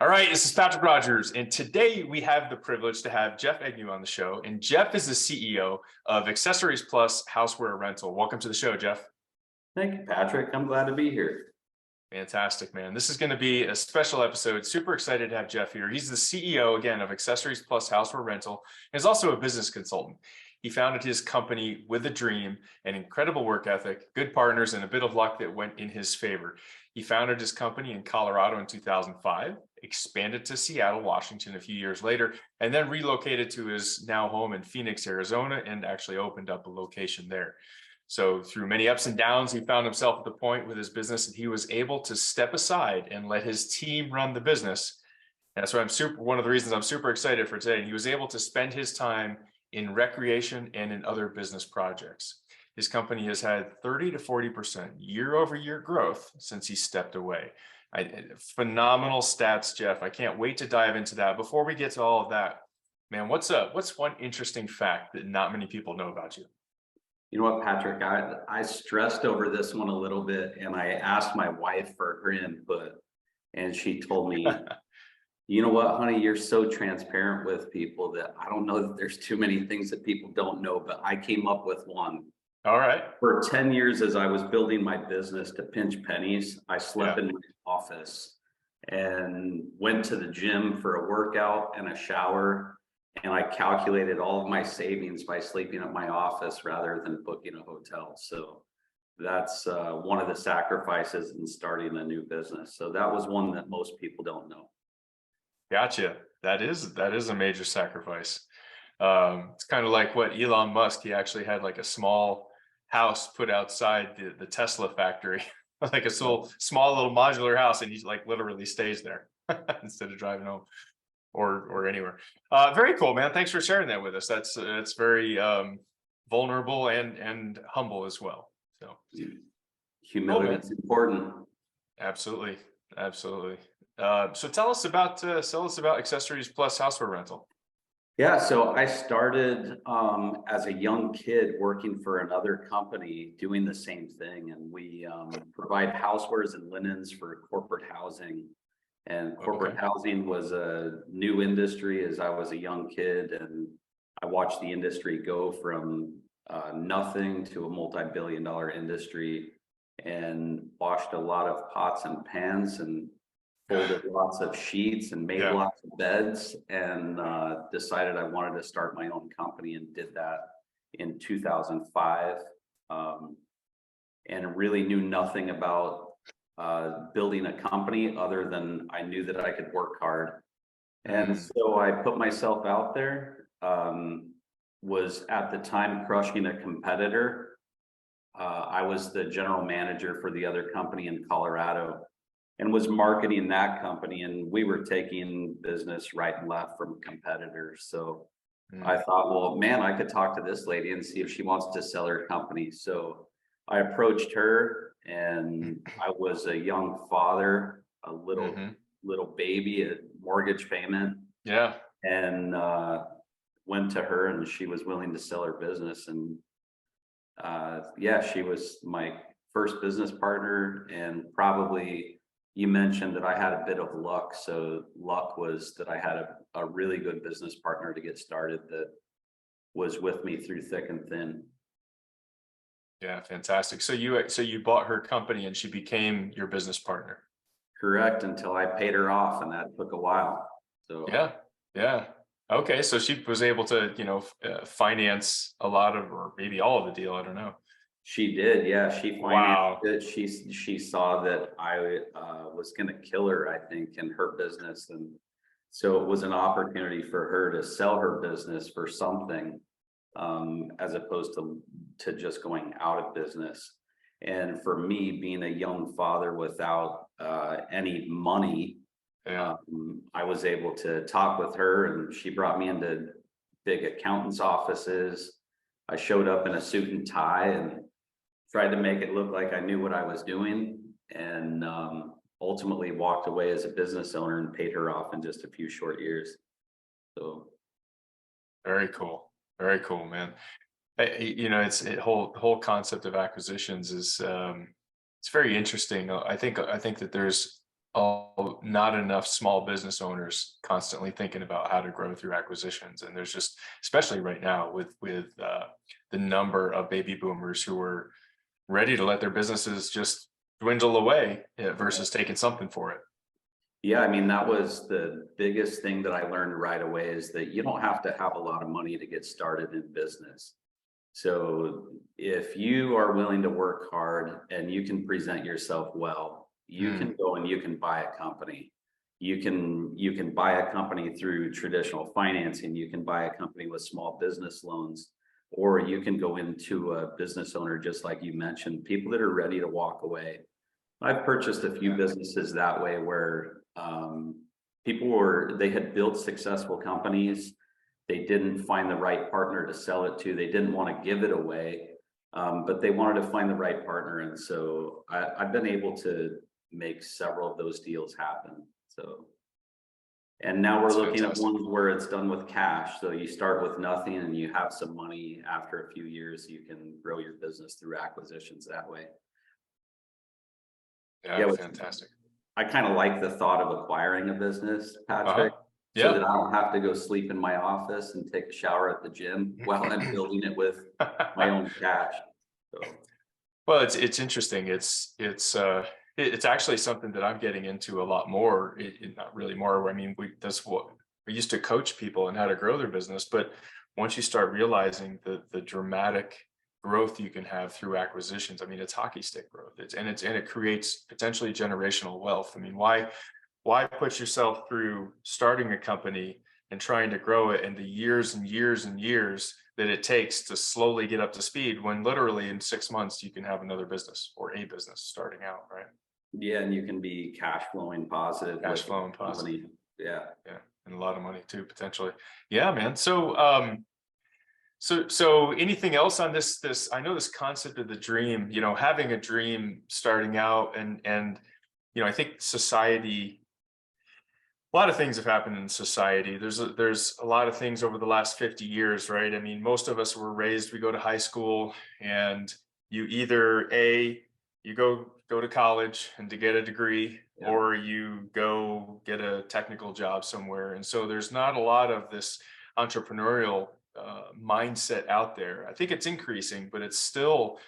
All right, this is Patrick Rogers, and today we have the privilege to have Jeff Egnew on the show. And Jeff is the CEO of Accessories Plus Houseware Rental. Welcome to the show, Jeff. Thank you, Patrick. I'm glad to be here. Fantastic, man. This is going to be a special episode. Super excited to have Jeff here. He's the CEO, again, of Accessories Plus Houseware Rental, and is also a business consultant. He founded his company with a dream, an incredible work ethic, good partners, and a bit of luck that went in his favor. He founded his company in Colorado in 2005, expanded to Seattle, Washington a few years later, and then relocated to his now home in Phoenix, Arizona, and actually opened up a location there. So through many ups and downs, he found himself at the point with his business that he was able to step aside and let his team run the business. And that's why one of the reasons I'm super excited for today. He was able to spend his time in recreation and in other business projects. His company has had 30 to 40% year-over-year growth since he stepped away. Phenomenal stats, Jeff. I can't wait to dive into that. Before we get to all of that, man, what's one interesting fact that not many people know about you? You know what, Patrick, I stressed over this one a little bit, and I asked my wife for her input, and she told me, you know what, honey, you're so transparent with people that I don't know that there's too many things that people don't know, but I came up with one. All right. For 10 years, as I was building my business to pinch pennies, I slept in my office and went to the gym for a workout and a shower. And I calculated all of my savings by sleeping at my office rather than booking a hotel. So that's one of the sacrifices in starting a new business. So that was one that most people don't know. Gotcha. That is a major sacrifice. It's kind of like what Elon Musk, he actually had like a small house put outside the Tesla factory, like a small little modular house, and he like literally stays there instead of driving home or anywhere. Very cool, man. Thanks for sharing that with us. It's very vulnerable and humble as well. So humility is important. Absolutely. So tell us about Accessories Plus Houseware Rental. Yeah, so I started as a young kid working for another company doing the same thing, and we provide housewares and linens for corporate housing. And corporate housing was a new industry as I was a young kid, and I watched the industry go from nothing to a multi-billion-dollar industry, and washed a lot of pots and pans and folded lots of sheets and made lots of beds, and decided I wanted to start my own company, and did that in 2005, and really knew nothing about building a company other than I knew that I could work hard. And so I put myself out there, was at the time crushing a competitor. I was the general manager for the other company in Colorado and was marketing that company, and we were taking business right and left from competitors. So I thought, well, man, I could talk to this lady and see if she wants to sell her company. So I approached her, and I was a young father, a little baby, a mortgage payment. Yeah. And went to her, and she was willing to sell her business. And she was my first business partner. And probably, you mentioned that I had a bit of luck. So luck was that I had a really good business partner to get started that was with me through thick and thin. Yeah, fantastic. So you bought her company and she became your business partner. Correct, until I paid her off, and that took a while. So yeah. Okay, so she was able to, finance a lot of, or maybe all of the deal. I don't know. She did, yeah. She financed it. She saw that I was going to kill her, I think, in her business, and so it was an opportunity for her to sell her business for something, as opposed to just going out of business. And for me, being a young father without any money, I was able to talk with her, and she brought me into big accountants' offices. I showed up in a suit and tie and tried to make it look like I knew what I was doing, and ultimately walked away as a business owner and paid her off in just a few short years. So very cool, man. It's whole concept of acquisitions is it's very interesting. I think that there's not enough small business owners constantly thinking about how to grow through acquisitions. And there's just, especially right now with the number of baby boomers who are ready to let their businesses just dwindle away versus taking something for it. Yeah, I mean, that was the biggest thing that I learned right away, is that you don't have to have a lot of money to get started in business. So if you are willing to work hard and you can present yourself well, you Mm, can go and you can buy a company. You can buy a company through traditional financing. You can buy a company with small business loans, or you can go into a business owner, just like you mentioned, people that are ready to walk away. I've purchased a few yeah, businesses that way, where they had built successful companies. They didn't find the right partner to sell it to. They didn't want to give it away, but they wanted to find the right partner. And so I've been able to make several of those deals happen. So, and now we're that's looking at fantastic. ones where it's done with cash. So you start with nothing and you have some money. After a few years, you can grow your business through acquisitions that way. Yeah, Yeah, fantastic. I kind of like the thought of acquiring a business, Uh-huh. Patrick, so that Yeah. I don't have to go sleep in my office and take a shower at the gym while I'm building it with my own cash. So, Well, it's interesting. It's actually something that I'm getting into a lot more. Not really more. I mean, that's what we used to coach people on how to grow their business. But once you start realizing the dramatic growth you can have through acquisitions, I mean, it's hockey stick growth. And it creates potentially generational wealth. I mean, why put yourself through starting a company and trying to grow it and the years and years and years that it takes to slowly get up to speed, when literally in 6 months you can have another business or a business starting out, right? yeah, and you can be cash flowing positive Cash with flow and the positive. company. Yeah. Yeah. And a lot of money too, potentially. Yeah, man. So anything else on this, I know this concept of the dream, having a dream starting out and I think society, a lot of things have happened in society. There's a lot of things over the last 50 years, right? I mean, most of us were raised, we go to high school and you either you go to college and to get a degree, Yeah. or you go get a technical job somewhere. And so there's not a lot of this entrepreneurial mindset out there. I think it's increasing, but it's still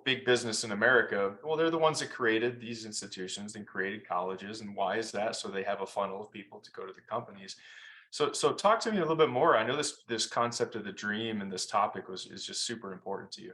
big business in America. Well, they're the ones that created these institutions and created colleges. And why is that? So they have a funnel of people to go to the companies. So talk to me a little bit more. I know this concept of the dream and this topic is just super important to you.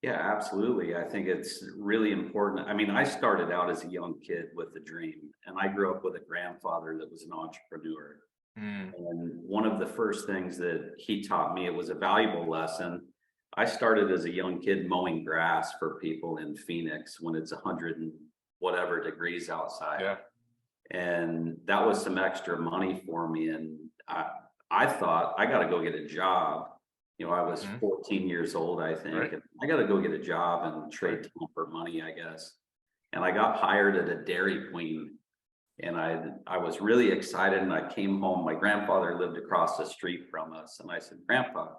Yeah, absolutely. I think it's really important. I mean, I started out as a young kid with a dream, and I grew up with a grandfather that was an entrepreneur. Mm, And one of the first things that he taught me, it was a valuable lesson. I started as a young kid mowing grass for people in Phoenix when it's 100 and whatever degrees outside. yeah. And that was some extra money for me. And I thought I got to go get a job. I was Mm, 14 years old, I think, right. and I got to go get a job and Right. trade time for money, I guess. And I got hired at a Dairy Queen, and I was really excited. And I came home. My grandfather lived across the street from us, and I said, "Grandpa,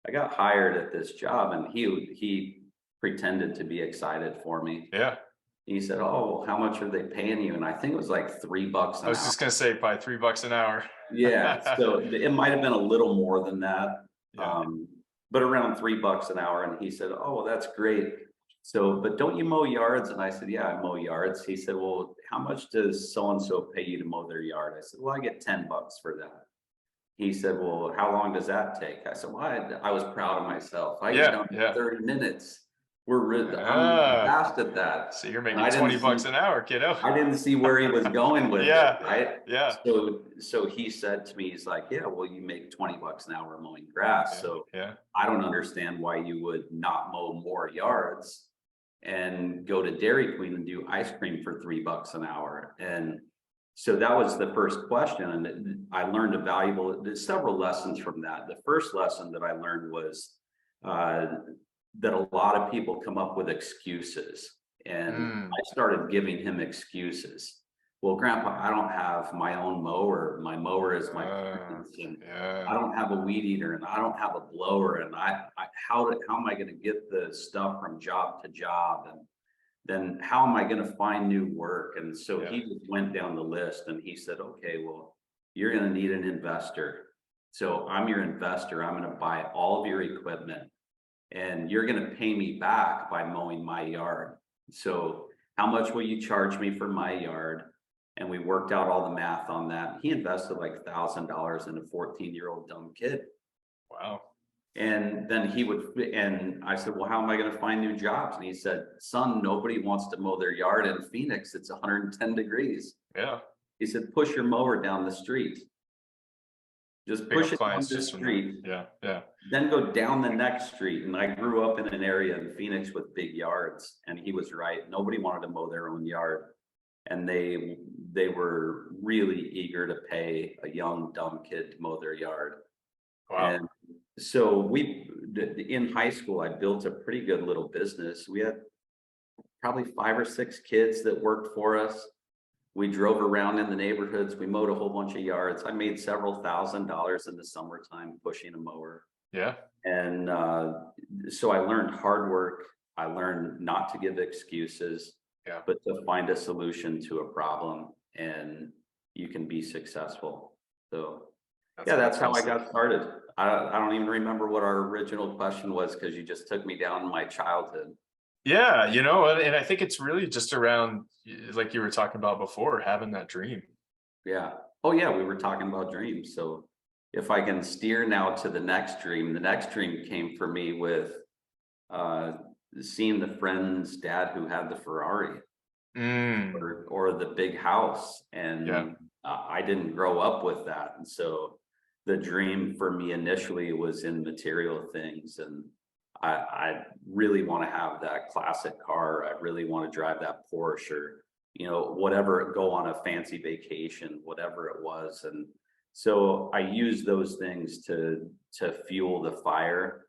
I got hired at this job," and he pretended to be excited for me. Yeah. He said, "Oh, well, how much are they paying you?" And I think it was like $3 I an was hour. just gonna say probably $3 an hour. Yeah, so it might have been a little more than that, Yeah. um, but around $3 an hour. And he said, "Oh, well, that's great. So, but don't you mow yards?" And I said, "Yeah, I mow yards." He said, "Well, how much does so and so pay you to mow their yard?" I said, "Well, I get $10 for that." He said, "Well, how long does that take?" I said, "Well, I was proud of myself. I get Yeah. done in Yeah. 30 minutes. I'm Ah, fast at that." so you're And making $20 an hour, kiddo. I didn't see where he was going with it, Yeah. right? Yeah. So he said to me, he's like, "Yeah, well, you make $20 an hour mowing grass. Yeah. So Yeah. I don't understand why you would not mow more yards and go to Dairy Queen and do ice cream for $3 an hour." And so that was the first question. And I learned there's several lessons from that. The first lesson that I learned was uh, that a lot of people come up with excuses. And Mm. I started giving him excuses. "Well, Grandpa, I don't have my own mower. My mower is my parents, and I Yeah. don't have a weed eater, and I don't have a blower, and how am I going to get the stuff from job to job?" And then how am I going to find new work? And so Yeah. he just went down the list and he said, okay, well, you're going to need an investor. So I'm your investor. I'm going to buy all of your equipment and you're going to pay me back by mowing my yard. So how much will you charge me for my yard? And we worked out all the math on that. He invested like $1,000 in a 14-year-old dumb kid. Wow. And then and I said, well, how am I going to find new jobs? And he said, son, nobody wants to mow their yard in Phoenix. It's 110 degrees. Yeah. He said, push your mower down the street. Just Pick push up it down clients the just from street, that. Yeah. then go down the next street. And I grew up in an area in Phoenix with big yards, and he was right. Nobody wanted to mow their own yard. And they were really eager to pay a young, dumb kid to mow their yard. Wow. And so in high school, I built a pretty good little business. We had probably 5 or 6 kids that worked for us. We drove around in the neighborhoods. We mowed a whole bunch of yards. I made several $1,000s in the summertime pushing a mower. Yeah. And so I learned hard work. I learned not to give excuses, Yeah. but to find a solution to a problem, and you can be successful. So that's how I got started. I don't even remember what our original question was, because you just took me down my childhood. Yeah, and I think it's really just around, like you were talking about before, having that dream. Yeah. Oh yeah, we were talking about dreams. So if I can steer now to the next dream came for me with seeing the friend's dad who had the Ferrari or the big house. And I didn't grow up with that. And so the dream for me initially was in material things. And I really want to have that classic car. I really want to drive that Porsche, or, whatever, go on a fancy vacation, whatever it was. And so I use those things to fuel the fire.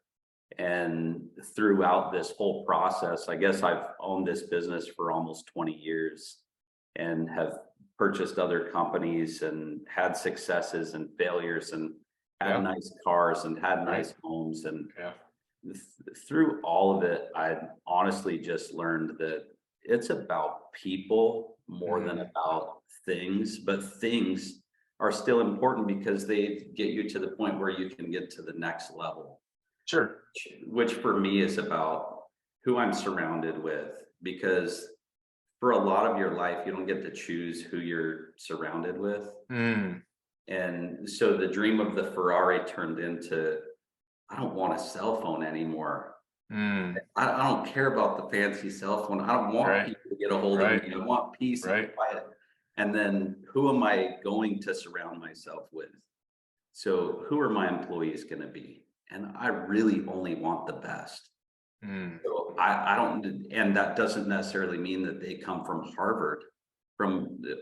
And throughout this whole process, I guess I've owned this business for almost 20 years and have purchased other companies and had successes and failures and had nice cars and had nice homes. And through all of it, I honestly just learned that it's about people more than about things, but things are still important because they get you to the point where you can get to the next level. Sure. Which for me is about who I'm surrounded with, because for a lot of your life, you don't get to choose who you're surrounded with. And so the dream of the Ferrari turned into, I don't want a cell phone anymore. I don't care about the fancy cell phone. I don't want people to get a hold of me. I want peace and quiet. And then who am I going to surround myself with? So who are my employees going to be? And I really only want the best. So I don't, and that doesn't necessarily mean that they come from Harvard,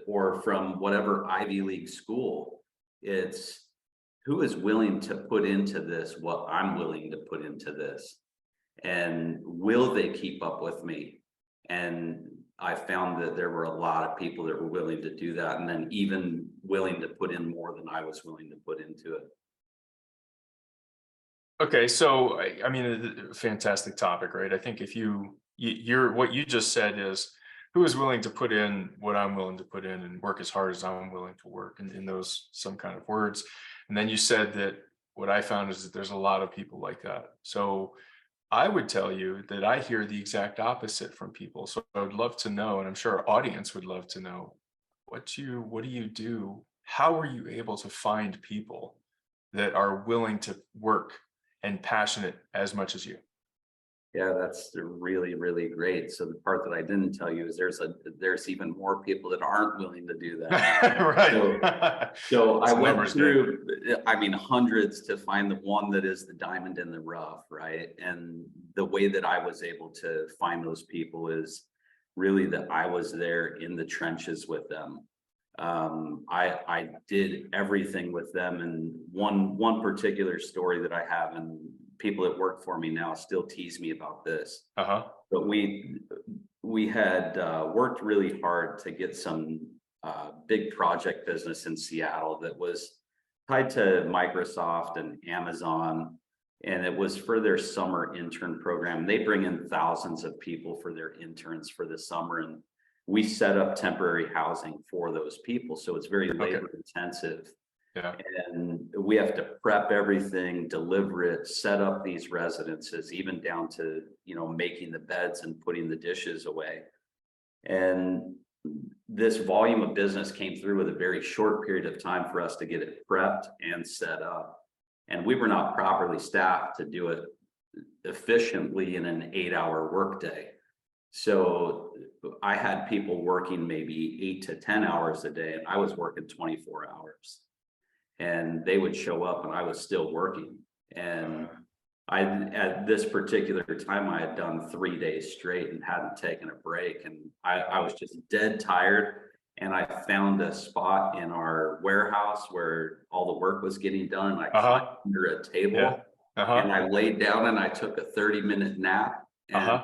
or from whatever Ivy League school. It's who is willing to put into this what I'm willing to put into this, and will they keep up with me? And I found that there were a lot of people that were willing to do that, and then even willing to put in more than I was willing to put into it. Okay, so I mean, fantastic topic, right? I think if you're what you just said is, who is willing to put in what I'm willing to put in and work as hard as I'm willing to work, in those some kind of words. And then you said that what I found is that there's a lot of people like that. So I would tell you that I hear the exact opposite from people. So I would love to know, and I'm sure our audience would love to know, what do you do? How are you able to find people that are willing to work and passionate as much as you? Yeah, that's really, really great. So the part that I didn't tell you is there's even more people that aren't willing to do that. Right. So I went through, I mean, hundreds to find the one that is the diamond in the rough, right? And the way that I was able to find those people is really that I was there in the trenches with them. I did everything with them. And one particular story that I have, and people that work for me now still tease me about this. But we had worked really hard to get some big project business in Seattle that was tied to Microsoft and Amazon. And it was for their summer intern program. They bring in thousands of people for their interns for the summer. And we set up temporary housing for those people. So it's very labor intensive. Yeah. And we have to prep everything, deliver it, set up these residences, even down to, making the beds and putting the dishes away. And this volume of business came through with a very short period of time for us to get it prepped and set up. And we were not properly staffed to do it efficiently in an 8-hour workday. So I had people working maybe 8 to 10 hours a day, and I was working 24 hours. And they would show up and I was still working. And at this particular time, I had done 3 days straight and hadn't taken a break. And I was just dead tired. And I found a spot in our warehouse where all the work was getting done. I climbed under a table and I laid down and I took a 30-minute nap. And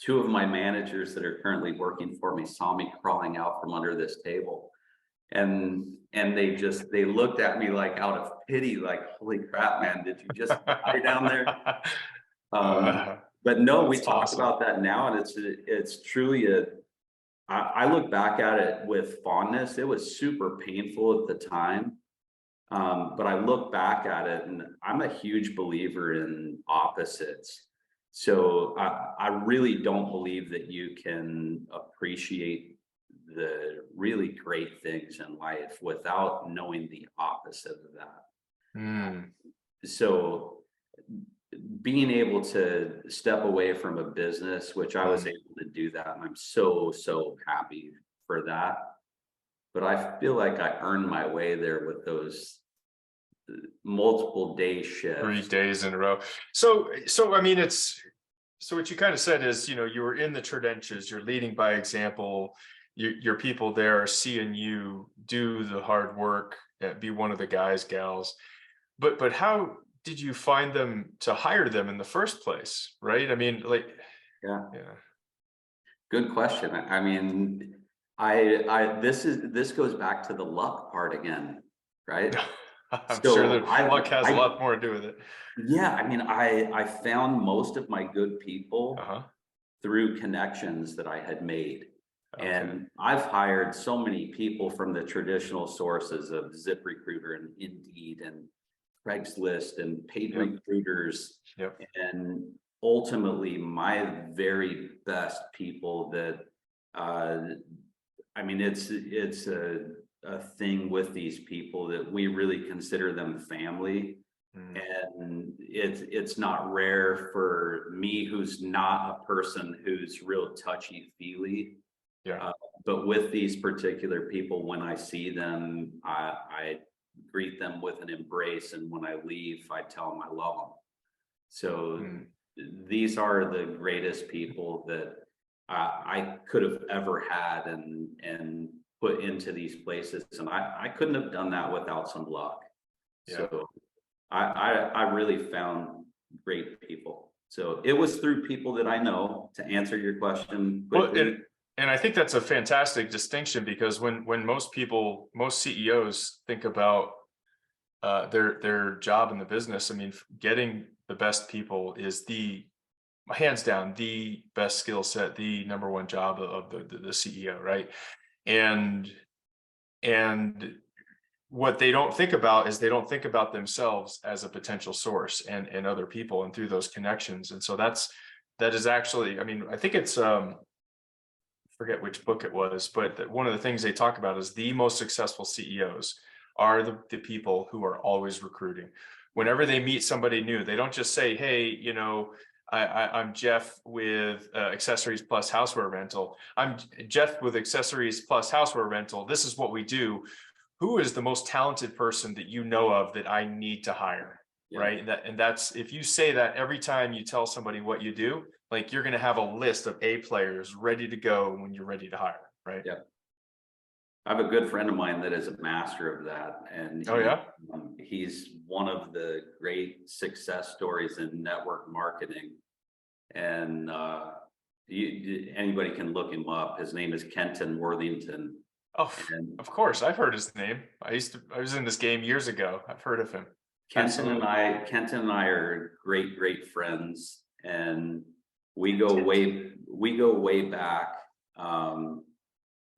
2 of my managers that are currently working for me saw me crawling out from under this table. And they looked at me like out of pity, like, holy crap, man, did you just die down there? But no, we talked about that now, and it's truly I look back at it with fondness. It was super painful at the time. But I look back at it and I'm a huge believer in opposites. So I really don't believe that you can appreciate the really great things in life without knowing the opposite of that. So being able to step away from a business, which I was able to do that, and I'm so happy for that. But I feel like I earned my way there with those multiple day shifts. 3 days in a row. So I mean, so what you kind of said is, you were in the trenches, you're leading by example. Your people there are seeing you do the hard work, be one of the guys, gals. But how did you find them to hire them in the first place? Right? I mean, like, yeah. Good question. I mean, this goes back to the luck part again, right? I'm sure that luck has a lot more to do with it. Yeah, I mean, I found most of my good people through connections that I had made. And I've hired so many people from the traditional sources of ZipRecruiter and Indeed and Craigslist and paid recruiters. And ultimately my very best people that, I mean, it's a thing with these people that we really consider them family. And it's not rare for me, who's not a person who's real touchy-feely. But with these particular people, when I see them, I greet them with an embrace, and when I leave, I tell them I love them. So these are the greatest people that I could have ever had and put into these places, and I couldn't have done that without some luck. So I really found great people. So it was through people that I know, to answer your question quickly. And I think that's a fantastic distinction, because when most CEOs think about their job in the business, I mean, getting the best people is hands down the best skill set, the number one job of the CEO, right? And what they don't think about is they don't think about themselves as a potential source and other people, and through those connections. And so that is actually, I mean, I think it's forget which book it was, but one of the things they talk about is the most successful CEOs are the people who are always recruiting. Whenever they meet somebody new, they don't just say, hey, I'm Jeff with Accessories plus Houseware Rental. I'm Jeff with Accessories plus Houseware Rental. This is what we do. Who is the most talented person that you know of that I need to hire? Right. And that's, if you say that every time you tell somebody what you do, like, you're going to have a list of A players ready to go when you're ready to hire. Right. I have a good friend of mine that is a master of that. And he's one of the great success stories in network marketing. And anybody can look him up. His name is Kenton Worthington. Oh, of course. I've heard his name. I was in this game years ago. I've heard of him. Kenton and I are great friends, and we go way back.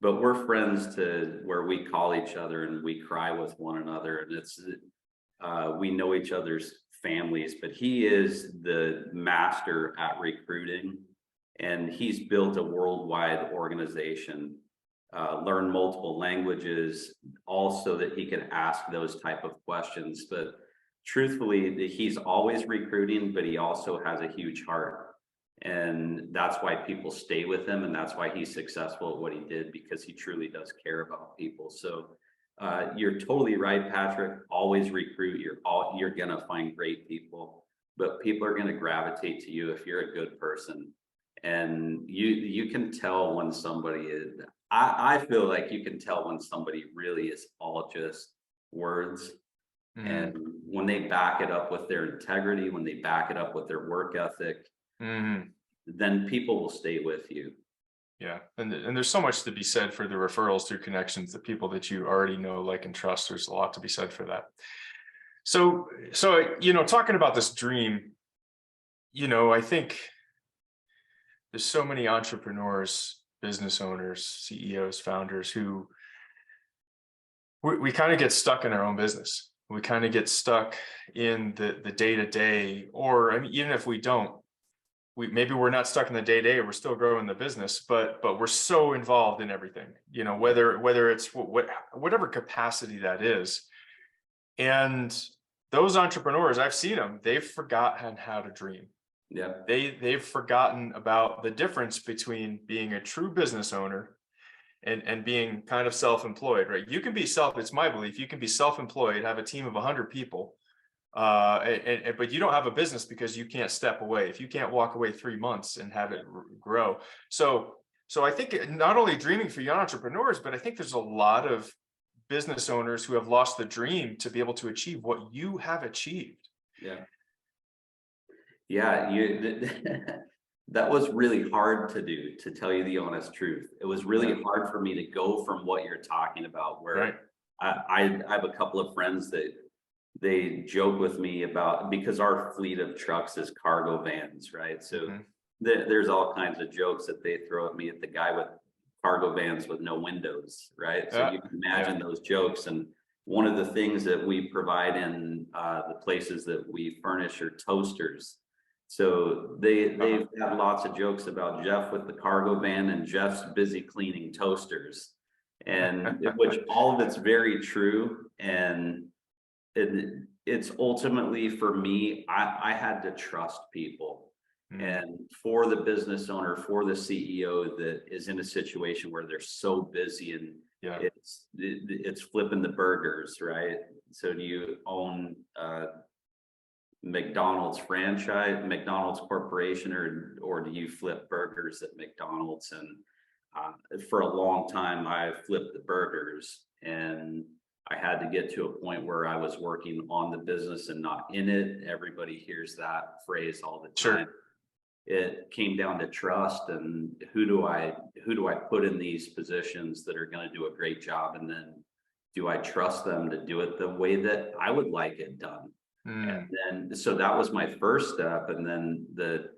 But we're friends to where we call each other and we cry with one another, and we know each other's families. But he is the master at recruiting, and he's built a worldwide organization, learned multiple languages, all so that he can ask those type of questions. But truthfully, he's always recruiting, but he also has a huge heart. And that's why people stay with him, and that's why he's successful at what he did, because he truly does care about people. So you're totally right, Patrick. Always recruit. You're gonna find great people, but people are gonna gravitate to you if you're a good person. And you can tell when somebody is. I feel like you can tell when somebody really is all just words. Mm-hmm. And when they back it up with their integrity, when they back it up with their work ethic, Mm-hmm. then people will stay with you. Yeah. And there's so much to be said for the referrals through connections, the people that you already know, like, and trust. There's a lot to be said for that. So, talking about this dream, I think there's so many entrepreneurs, business owners, CEOs, founders who we kind of get stuck in our own business. We kind of get stuck in the day-to-day, or I mean, even if we don't, maybe we're not stuck in the day-to-day, we're still growing the business, but we're so involved in everything, whether it's whatever capacity that is. And those entrepreneurs, I've seen them, they've forgotten how to dream. Yeah. They've forgotten about the difference between being a true business owner and being kind of self-employed, right? You can be it's my belief, you can be self-employed, have a team of 100 people, but you don't have a business because you can't step away. If you can't walk away 3 months and have it grow. So I think not only dreaming for young entrepreneurs, but I think there's a lot of business owners who have lost the dream to be able to achieve what you have achieved. Yeah. That was really hard to do, to tell you the honest truth. It was really hard for me to go from what you're talking about, where Right. I have a couple of friends that they joke with me about, because our fleet of trucks is cargo vans, right? So there's all kinds of jokes that they throw at me, at the guy with cargo vans with no windows, right? So you can imagine those jokes. And one of the things that we provide in the places that we furnish are toasters. So they've had lots of jokes about Jeff with the cargo van and Jeff's busy cleaning toasters, and which all of it's very true. And it's ultimately, for me, I had to trust people. And for the business owner, for the CEO that is in a situation where they're so busy and it's flipping the burgers, right? So do you own McDonald's franchise, McDonald's corporation, or do you flip burgers at McDonald's? And for a long time, I flipped the burgers, and I had to get to a point where I was working on the business and not in it. Everybody hears that phrase all the time. Sure. It came down to trust, and who do I put in these positions that are going to do a great job, and then do I trust them to do it the way that I would like it done? And then, so that was my first step. And then the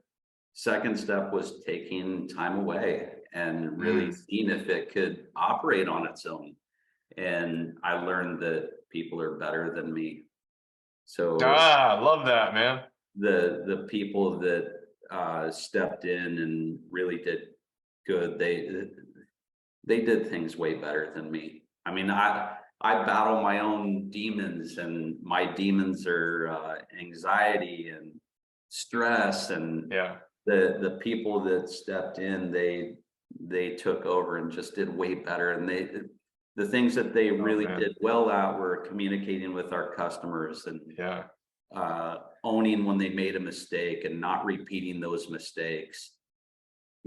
second step was taking time away and really seeing if it could operate on its own. And I learned that people are better than me. So I love that, man. The people that stepped in and really did good, they did things way better than me. I mean, I battle my own demons, and my demons are anxiety and stress. And the people that stepped in, they took over and just did way better. And the things that they really did well at were communicating with our customers, and owning when they made a mistake and not repeating those mistakes.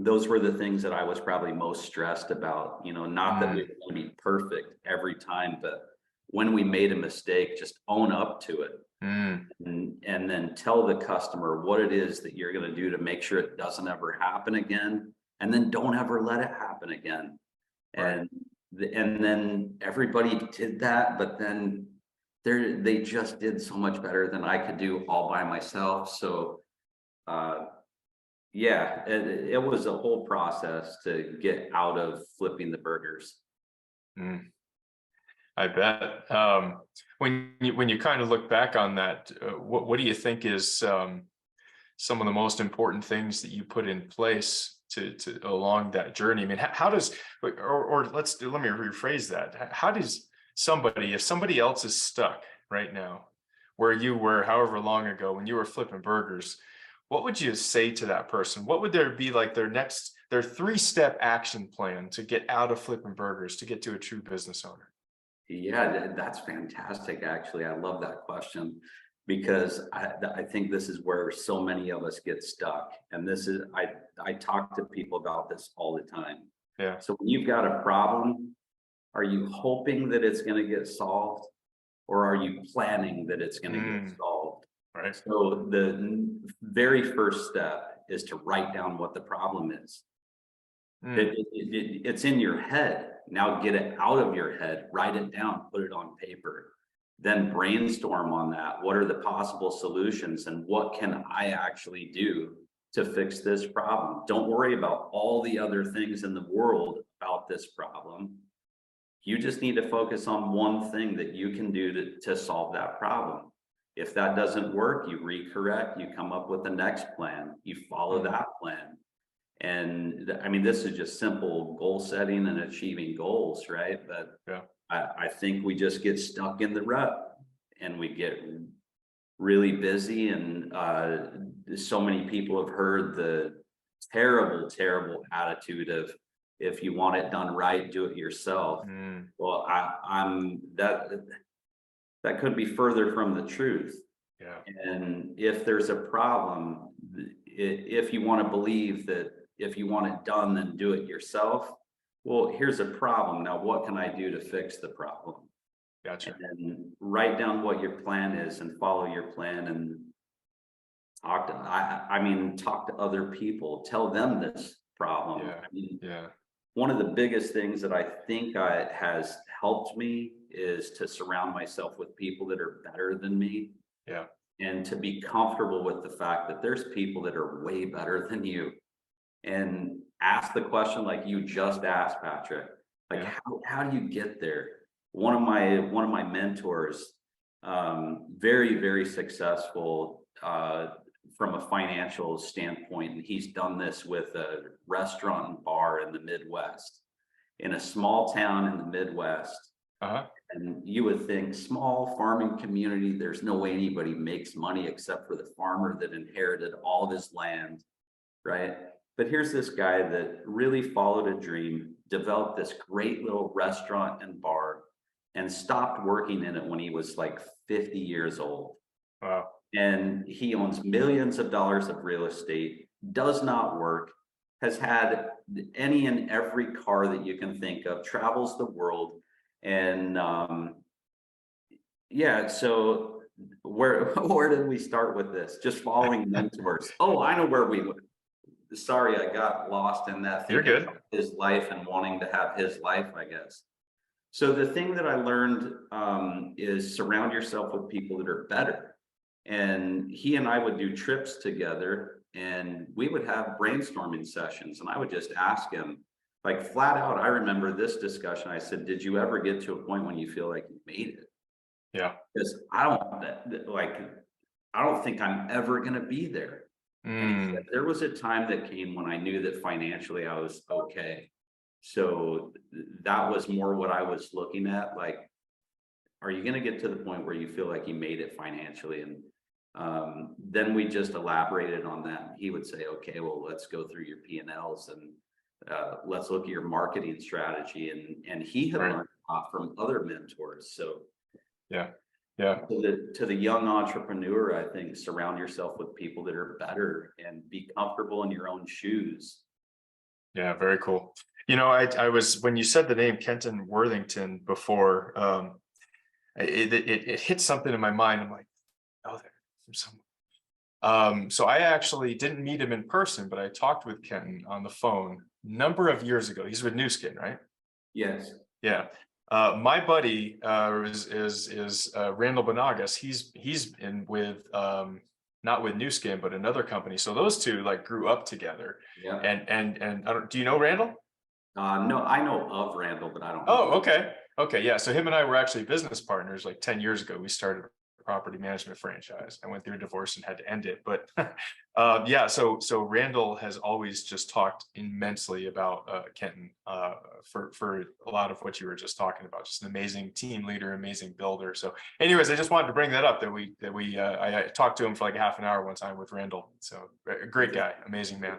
Those were the things that I was probably most stressed about, not that we were going to be perfect every time, but when we made a mistake, just own up to it. And then tell the customer what it is that you're going to do to make sure it doesn't ever happen again. And then don't ever let it happen again. Right. And then everybody did that, but then they just did so much better than I could do all by myself. So, yeah, it was a whole process to get out of flipping the burgers. Mm, I bet. When you kind of look back on that, what do you think is some of the most important things that you put in place to along that journey? I mean, how does, or let me rephrase that. How does somebody, if somebody else is stuck right now where you were however long ago when you were flipping burgers, what would you say to that person? What would there be like their 3-step action plan to get out of flipping burgers, to get to a true business owner? Yeah, that's fantastic. Actually, I love that question because I think this is where so many of us get stuck. And this is, I talk to people about this all the time. Yeah. So when you've got a problem, are you hoping that it's going to get solved, or are you planning that it's going to get solved? Right. So the very first step is to write down what the problem is. It's in your head. Now get it out of your head, write it down, put it on paper, then brainstorm on that. What are the possible solutions and what can I actually do to fix this problem? Don't worry about all the other things in the world about this problem. You just need to focus on one thing that you can do to solve that problem. If that doesn't work, you recorrect, you come up with the next plan, you follow that plan. And I mean, this is just simple goal setting and achieving goals, right? But Yeah. I think we just get stuck in the rut and we get really busy. And so many people have heard the terrible attitude of, if you want it done right, do it yourself. Well, I'm that could be further from the truth. Yeah. And if there's a problem, if you want to believe that if you want it done, then do it yourself. Well, here's a problem. Now, what can I do to fix the problem? Gotcha. And then write down what your plan is and follow your plan, and talk to, I mean, talk to other people, tell them this problem. Yeah. I mean, Yeah. one of the biggest things that I think has helped me is to surround myself with people that are better than me. Yeah. And to be comfortable with the fact that there's people that are way better than you. And ask the question like you just asked, Patrick, like, how do you get there? One of my mentors, very successful from a financial standpoint, and he's done this with a restaurant and bar in the Midwest, in a small town in the Midwest. And you would think, small farming community, there's no way anybody makes money except for the farmer that inherited all of his land, right? But here's this guy that really followed a dream, developed this great little restaurant and bar, and stopped working in it when he was like 50 years old. Wow. And he owns millions of dollars of real estate, does not work, has had any and every car that you can think of, travels the world. And yeah, so where did we start with this? Just following mentors. Oh, I know where we went. Sorry, I got lost in that. You're good. His life and wanting to have his life, I guess. So the thing that I learned is surround yourself with people that are better. And he and I would do trips together, and we would have brainstorming sessions, and I would just ask him, like, flat out. I remember this discussion. I said, did you ever get to a point when you feel like you made it? Yeah. Because I don't think I'm ever going to be there. And he said, there was a time that came when I knew that financially I was okay. So that was more what I was looking at. Like, are you going to get to the point where you feel like you made it financially? And then we just elaborated on that. He would say, okay, well, let's go through your P&Ls and let's look at your marketing strategy. And he had learned a lot from other mentors. So yeah. To the young entrepreneur, I think surround yourself with people that are better and be comfortable in your own shoes. Yeah, very cool. You know, I was, when you said the name Kenton Worthington before, it hit something in my mind. I'm like, oh, there's someone. So I actually didn't meet him in person, but I talked with Kenton on the phone a number of years ago. He's with New Skin, right? Yes. Yeah. My buddy is Randall Benagas. He's in with not with New Skin, but another company. So those two like grew up together. Yeah. And I don't, do you know Randall? No, I know of Randall, but I don't know. Oh, okay. Okay. Yeah. So him and I were actually business partners like 10 years ago. We started a property management franchise. I went through a divorce and had to end it. But yeah, so Randall has always just talked immensely about Kenton for a lot of what you were just talking about. Just an amazing team leader, amazing builder. So anyways, I just wanted to bring that up I talked to him for like a half an hour one time with Randall. So a great guy, amazing man.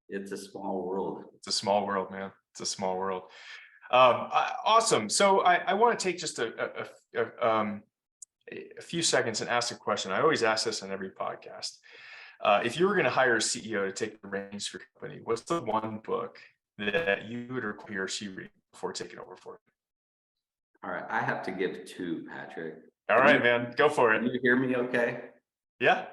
It's a small world. It's a small world, man. It's a small world. Awesome. So I want to take just a few seconds and ask a question. I always ask this on every podcast. If you were going to hire a CEO to take the reins for your company, what's the one book that you would require he or she read before taking over for you? All right, I have to give two, Patrick. All right, man, go for Can it. you hear me okay? Yeah.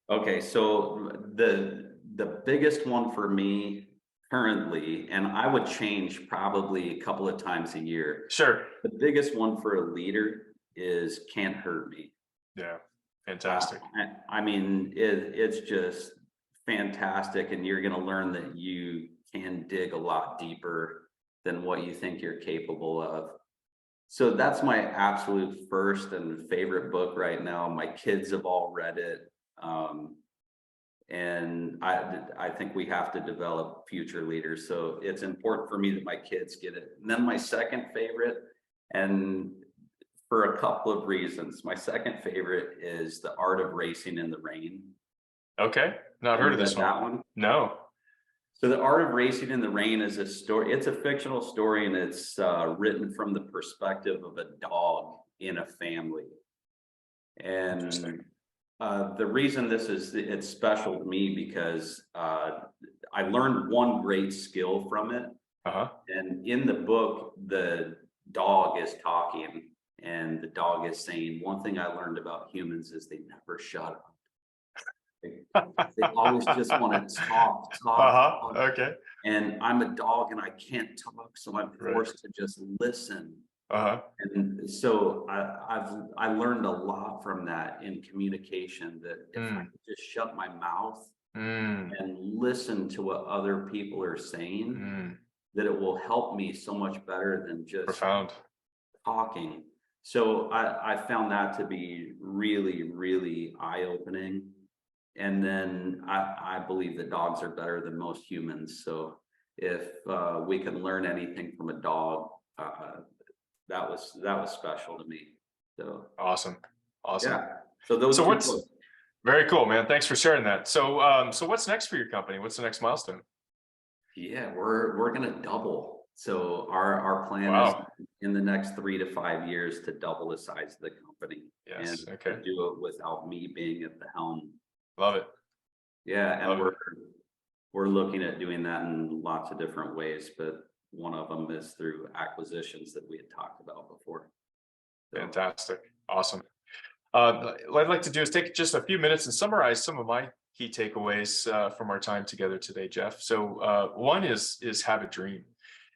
Okay, so the biggest one for me currently, and I would change probably a couple of times a year. Sure. The biggest one for a leader is Can't Hurt Me. Yeah. Fantastic. I mean, it's just fantastic, and you're going to learn that you can dig a lot deeper than what you think you're capable of. So that's my absolute first and favorite book right now. My kids have all read it. And I think we have to develop future leaders. So it's important for me that my kids get it. And then my second favorite, and for a couple of reasons, my second favorite is The Art of Racing in the Rain. Okay. Not heard of this one. That one? No. So The Art of Racing in the Rain is a story. It's a fictional story, and it's written from the perspective of a dog in a family. And the reason it's special to me because I learned one great skill from it. And in the book, the dog is talking, and the dog is saying, one thing I learned about humans is they never shut up. They always just want to talk. Okay. And I'm a dog and I can't talk, so I'm forced to just listen. And so I learned a lot from that in communication, that if I could just shut my mouth and listen to what other people are saying, that it will help me so much better than just talking. So I found that to be really, really eye-opening. And then I believe that dogs are better than most humans. So if we can learn anything from a dog, that was special to me. So awesome. Yeah. So what's very cool, man. Thanks for sharing that. So so what's next for your company? What's the next milestone? Yeah, we're gonna double. So our plan is in the next 3 to 5 years to double the size of the company. Yes. And to do it without me being at the helm. Love it. Yeah, and we're looking at doing that in lots of different ways, but one of them is through acquisitions that we had talked about before. So. Fantastic. Awesome. What I'd like to do is take just a few minutes and summarize some of my key takeaways from our time together today, Jeff. So one is have a dream.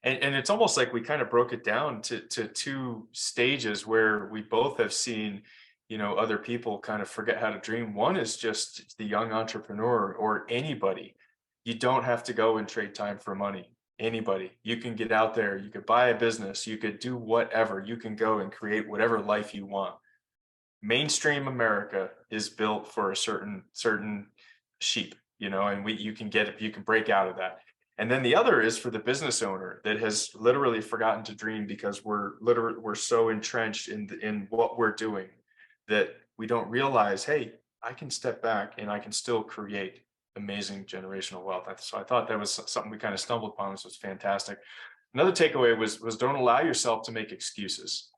And it's almost like we kind of broke it down to two stages where we both have seen, you know, other people kind of forget how to dream. One is just the young entrepreneur or anybody. You don't have to go and trade time for money. Anybody. You can get out there. You could buy a business. You could do whatever. You can go and create whatever life you want. Mainstream America is built for a certain sheep, you know, and you can break out of that. And then the other is for the business owner that has literally forgotten to dream because we're so entrenched in what we're doing that we don't realize, hey, I can step back and I can still create amazing generational wealth. So I thought that was something we kind of stumbled upon, which was fantastic. Another takeaway was don't allow yourself to make excuses.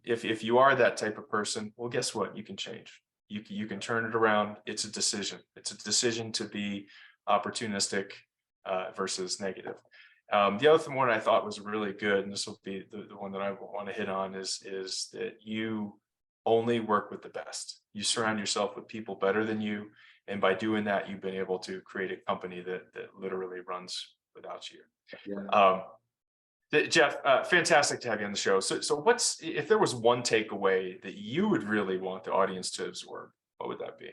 If you are that type of person, well, guess what? You can change. You can turn it around. It's a decision. It's a decision to be opportunistic versus negative. The other one I thought was really good, and this will be the one that I want to hit on, is that you only work with the best. You surround yourself with people better than you, and by doing that, you've been able to create a company that literally runs without you. Yeah. Jeff, fantastic to have you on the show. So what's, if there was one takeaway that you would really want the audience to absorb, what would that be?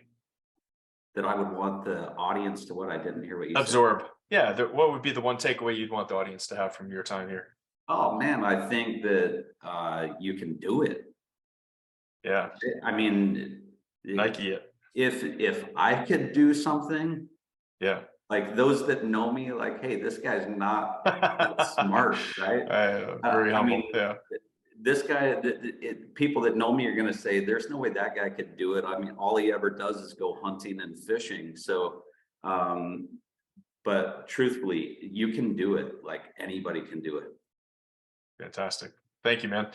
That I would want the audience to what? I didn't hear what you said. Absorb. Yeah. What would be the one takeaway you'd want the audience to have from your time here? Oh man, I think that you can do it. Yeah. I mean, Nike it. if I could do something, Yeah. like those that know me, like, hey, this guy's not that smart, right? Very I humble. mean, Yeah. this guy, people that know me are going to say, there's no way that guy could do it. I mean, all he ever does is go hunting and fishing. So, but truthfully, you can do it. Like anybody can do it. Fantastic. Thank you, man.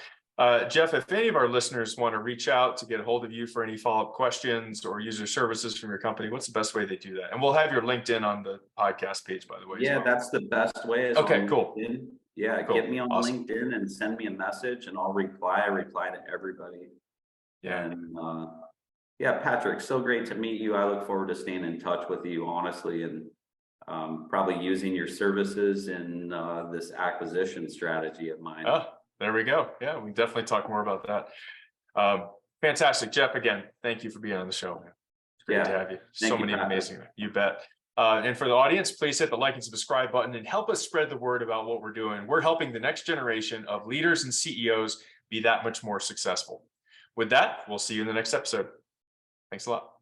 Jeff, if any of our listeners want to reach out to get a hold of you for any follow-up questions or use your services from your company, what's the best way they do that? And we'll have your LinkedIn on the podcast page, by the way. Yeah, that's the best way. Is okay, on cool. LinkedIn. Yeah, cool. Get me on Awesome. LinkedIn and send me a message and I'll reply. I reply to everybody. Yeah. And yeah, Patrick, so great to meet you. I look forward to staying in touch with you, honestly, and probably using your services in this acquisition strategy of mine. Oh, there we go. Yeah, we can definitely talk more about that. Fantastic. Jeff, again, thank you for being on the show, man. It's great to have you. So many amazing, you bet. And for the audience, please hit the like and subscribe button and help us spread the word about what we're doing. We're helping the next generation of leaders and CEOs be that much more successful. With that, we'll see you in the next episode. Thanks a lot.